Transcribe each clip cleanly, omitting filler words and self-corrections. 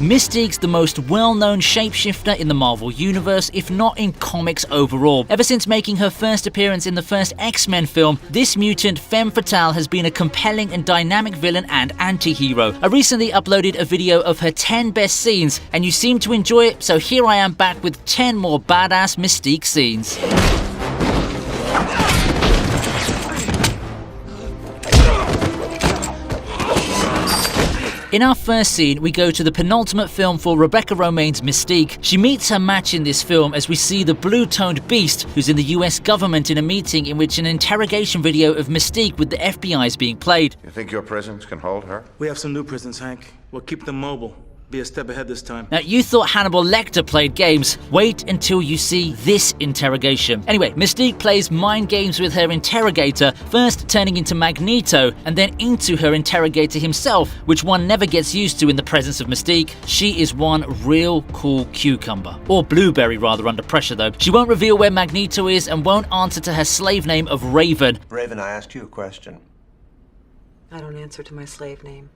Mystique's the most well-known shapeshifter in the Marvel Universe, if not in comics overall. Ever since making her first appearance in the first X-Men film, this mutant, femme fatale, has been a compelling and dynamic villain and anti-hero. I recently uploaded a video of her 10 best scenes, and you seem to enjoy it, so here I am back with 10 more badass Mystique scenes. In our first scene, we go to the penultimate film for Rebecca Romijn's Mystique. She meets her match in this film as we see the blue-toned beast who's in the US government in a meeting in which an interrogation video of Mystique with the FBI is being played. You think your prisons can hold her? We have some new prisons, Hank. We'll keep them mobile. Be a step ahead this time. Now, you thought Hannibal Lecter played games. Wait until you see this interrogation. Anyway, Mystique plays mind games with her interrogator, first turning into Magneto and then into her interrogator himself, which one never gets used to in the presence of Mystique. She is one real cool cucumber. Or blueberry, rather, under pressure though. She won't reveal where Magneto is and won't answer to her slave name of Raven. Raven, I asked you a question. I don't answer to my slave name.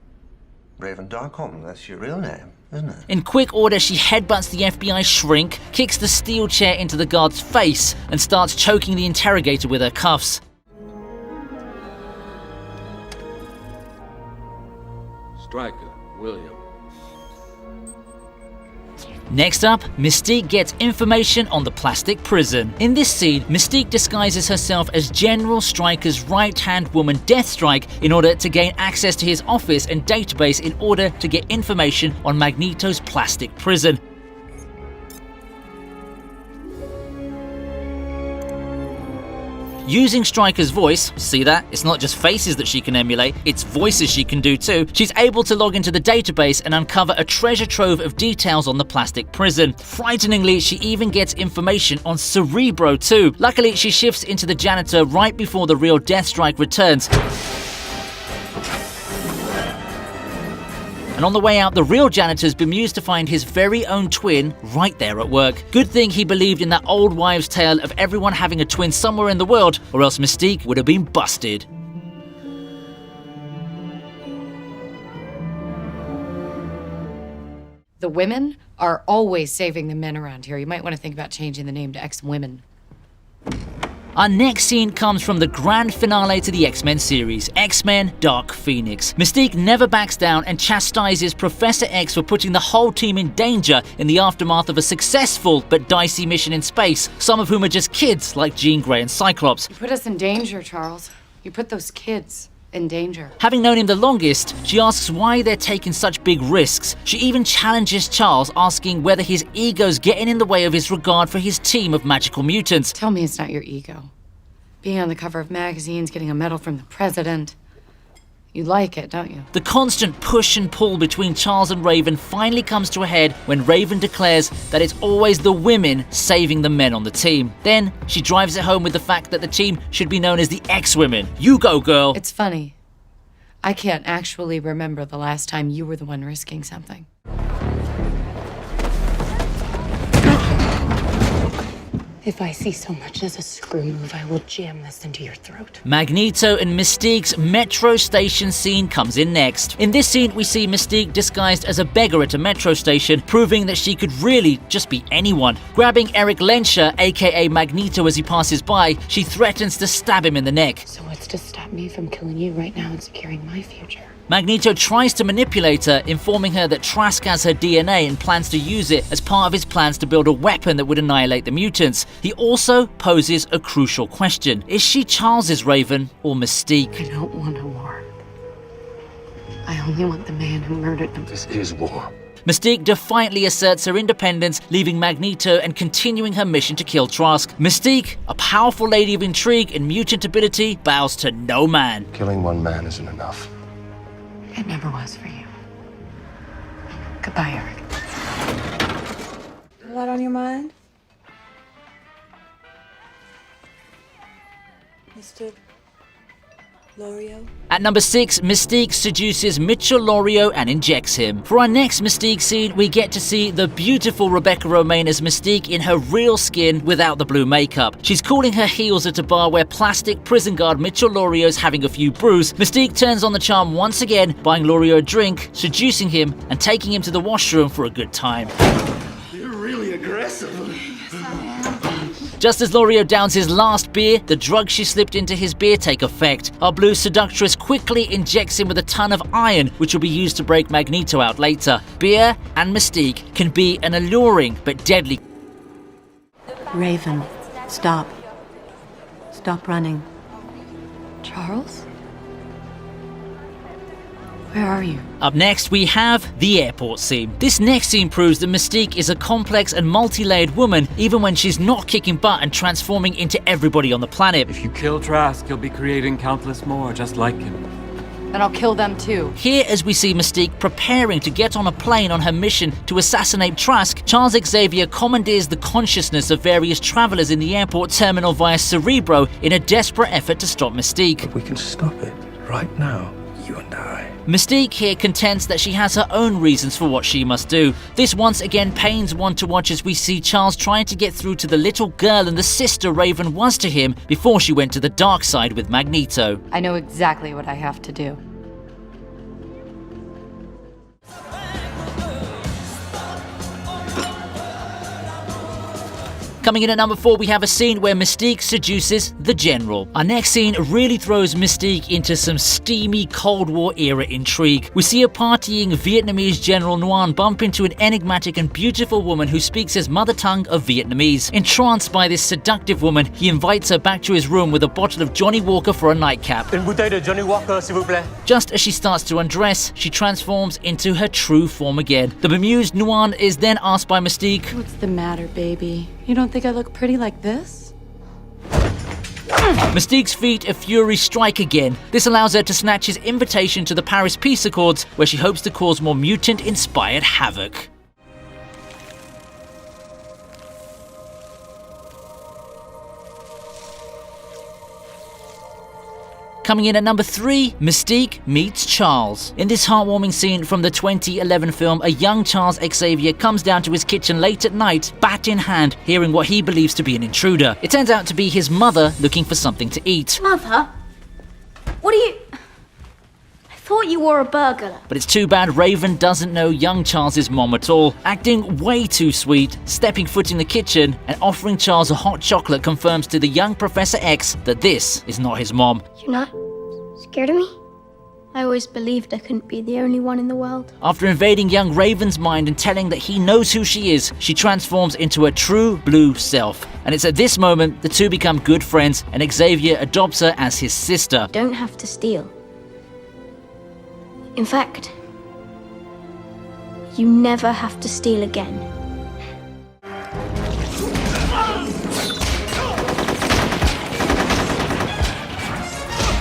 Raven Darkholm, that's your real name, isn't it? In quick order, she headbutts the FBI shrink, kicks the steel chair into the guard's face, and starts choking the interrogator with her cuffs. Stryker, William. Next up, Mystique gets information on the plastic prison. In this scene, Mystique disguises herself as General Stryker's right-hand woman Deathstrike in order to gain access to his office and database in order to get information on Magneto's plastic prison. Using Stryker's voice, see that? It's not just faces that she can emulate, it's voices she can do too. She's able to log into the database and uncover a treasure trove of details on the plastic prison. Frighteningly, she even gets information on Cerebro too. Luckily, she shifts into the janitor right before the real Deathstrike returns. And on the way out, the real janitor's bemused to find his very own twin right there at work. Good thing he believed in that old wives' tale of everyone having a twin somewhere in the world, or else Mystique would have been busted. The women are always saving the men around here. You might want to think about changing the name to X-Women. Our next scene comes from the grand finale to the X-Men series, X-Men Dark Phoenix. Mystique never backs down and chastises Professor X for putting the whole team in danger in the aftermath of a successful but dicey mission in space, some of whom are just kids like Jean Grey and Cyclops. You put us in danger, Charles. You put those kids in danger. Having known him the longest, she asks why they're taking such big risks. She even challenges Charles, asking whether his ego's getting in the way of his regard for his team of magical mutants. Tell me it's not your ego. Being on the cover of magazines, getting a medal from the president. You like it, don't you? The constant push and pull between Charles and Raven finally comes to a head when Raven declares that it's always the women saving the men on the team. Then she drives it home with the fact that the team should be known as the X-Women. You go, girl! It's funny. I can't actually remember the last time you were the one risking something. If I see so much as a screw move, I will jam this into your throat. Magneto and Mystique's metro station scene comes in next. In this scene, we see Mystique disguised as a beggar at a metro station, proving that she could really just be anyone. Grabbing Eric Lenscher, aka Magneto, as he passes by, she threatens to stab him in the neck. So what's to stop me from killing you right now and securing my future? Magneto tries to manipulate her, informing her that Trask has her DNA and plans to use it as part of his plans to build a weapon that would annihilate the mutants. He also poses a crucial question. Is she Charles's Raven or Mystique? I don't want a war. I only want the man who murdered them. This is war. Mystique defiantly asserts her independence, leaving Magneto and continuing her mission to kill Trask. Mystique, a powerful lady of intrigue and mutant ability, bows to no man. Killing one man isn't enough. It never was for you. Goodbye, Eric. A lot on your mind? Mr. Laurio? At number 6, Mystique seduces Mitchell Laurio and injects him. For our next Mystique scene, we get to see the beautiful Rebecca Romaine as Mystique in her real skin without the blue makeup. She's cooling her heels at a bar where plastic prison guard Mitchell Laurio is having a few brews. Mystique turns on the charm once again, buying Laurio a drink, seducing him, and taking him to the washroom for a good time. You're really aggressive. Just as Laurio downs his last beer, the drugs she slipped into his beer take effect. Our blue seductress quickly injects him with a ton of iron, which will be used to break Magneto out later. Beer and Mystique can be an alluring but deadly. Raven, stop. Stop running. Charles? Where are you? Up next, we have the airport scene. This next scene proves that Mystique is a complex and multi-layered woman, even when she's not kicking butt and transforming into everybody on the planet. If you kill Trask, you'll be creating countless more just like him. Then I'll kill them too. Here, as we see Mystique preparing to get on a plane on her mission to assassinate Trask, Charles Xavier commandeers the consciousness of various travelers in the airport terminal via Cerebro in a desperate effort to stop Mystique. But we can stop it right now, you and I. Mystique here contends that she has her own reasons for what she must do. This once again pains one to watch as we see Charles trying to get through to the little girl and the sister Raven was to him before she went to the dark side with Magneto. I know exactly what I have to do. Coming in at number 4, we have a scene where Mystique seduces the General. Our next scene really throws Mystique into some steamy Cold War era intrigue. We see a partying Vietnamese General Nhuan bump into an enigmatic and beautiful woman who speaks his mother tongue of Vietnamese. Entranced by this seductive woman, he invites her back to his room with a bottle of Johnny Walker for a nightcap. Une bouteille de Johnny Walker, s'il vous plaît. Just as she starts to undress, she transforms into her true form again. The bemused Nhuan is then asked by Mystique, What's the matter, baby? You don't think I look pretty like this? Mystique's feet of fury strike again. This allows her to snatch his invitation to the Paris Peace Accords, where she hopes to cause more mutant-inspired havoc. Coming in at number 3, Mystique meets Charles. In this heartwarming scene from the 2011 film, a young Charles Xavier comes down to his kitchen late at night, bat in hand, hearing what he believes to be an intruder. It turns out to be his mother looking for something to eat. Mother? What are you... I thought you were a burglar. But it's too bad Raven doesn't know young Charles's mom at all. Acting way too sweet, stepping foot in the kitchen and offering Charles a hot chocolate confirms to the young Professor X that this is not his mom. You're not scared of me? I always believed I couldn't be the only one in the world. After invading young Raven's mind and telling that he knows who she is, she transforms into her true blue self. And it's at this moment the two become good friends and Xavier adopts her as his sister. Don't have to steal. In fact, you never have to steal again.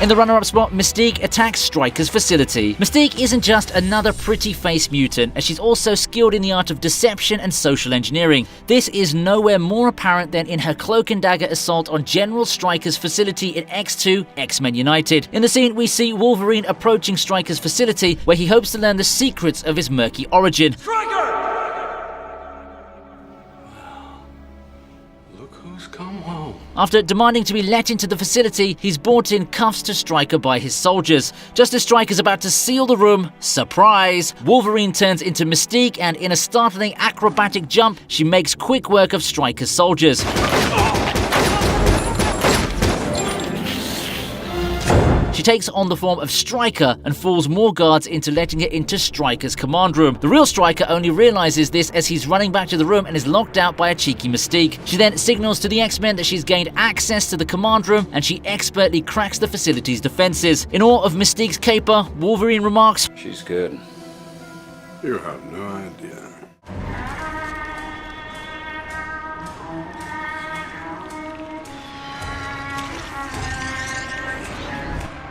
In the runner-up spot, Mystique attacks Stryker's facility. Mystique isn't just another pretty-faced mutant, as she's also skilled in the art of deception and social engineering. This is nowhere more apparent than in her cloak and dagger assault on General Stryker's facility in X2, X-Men United. In the scene, we see Wolverine approaching Stryker's facility, where he hopes to learn the secrets of his murky origin. Stryker! Look who's come home. After demanding to be let into the facility, he's brought in cuffs to Stryker by his soldiers. Just as Stryker's about to seal the room, surprise! Wolverine turns into Mystique and in a startling acrobatic jump, she makes quick work of Stryker's soldiers. She takes on the form of Stryker and fools more guards into letting her into Stryker's command room. The real Stryker only realizes this as he's running back to the room and is locked out by a cheeky Mystique. She then signals to the X-Men that she's gained access to the command room and she expertly cracks the facility's defenses. In awe of Mystique's caper, Wolverine remarks, She's good. You have no idea.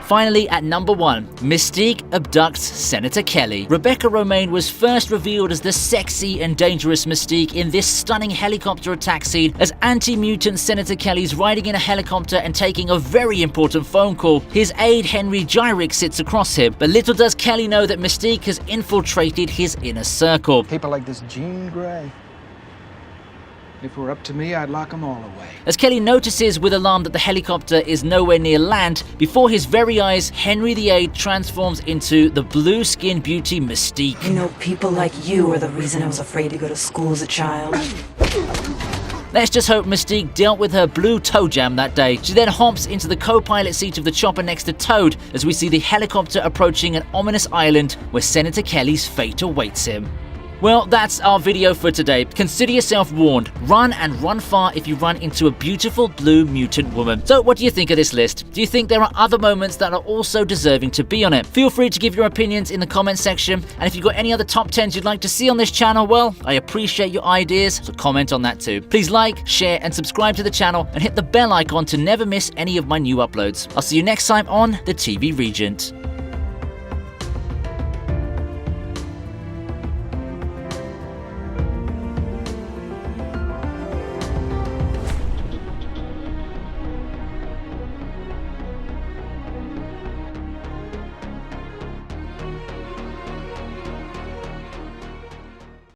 Finally, at number 1, Mystique abducts Senator Kelly. Rebecca Romaine was first revealed as the sexy and dangerous Mystique in this stunning helicopter attack scene as anti-mutant Senator Kelly's riding in a helicopter and taking a very important phone call. His aide Henry Gyrick sits across him, but little does Kelly know that Mystique has infiltrated his inner circle. People like this Jean Grey. If it were up to me, I'd lock them all away. As Kelly notices with alarm that the helicopter is nowhere near land, before his very eyes, Henry the Aide transforms into the blue-skinned beauty Mystique. You know, people like you are the reason I was afraid to go to school as a child. Let's just hope Mystique dealt with her blue toe jam that day. She then hops into the co-pilot seat of the chopper next to Toad as we see the helicopter approaching an ominous island where Senator Kelly's fate awaits him. Well, that's our video for today. Consider yourself warned. Run and run far if you run into a beautiful blue mutant woman. So what do you think of this list? Do you think there are other moments that are also deserving to be on it? Feel free to give your opinions in the comment section. And if you've got any other top 10s you'd like to see on this channel, well, I appreciate your ideas, so comment on that too. Please like, share, and subscribe to the channel and hit the bell icon to never miss any of my new uploads. I'll see you next time on the TV Regent.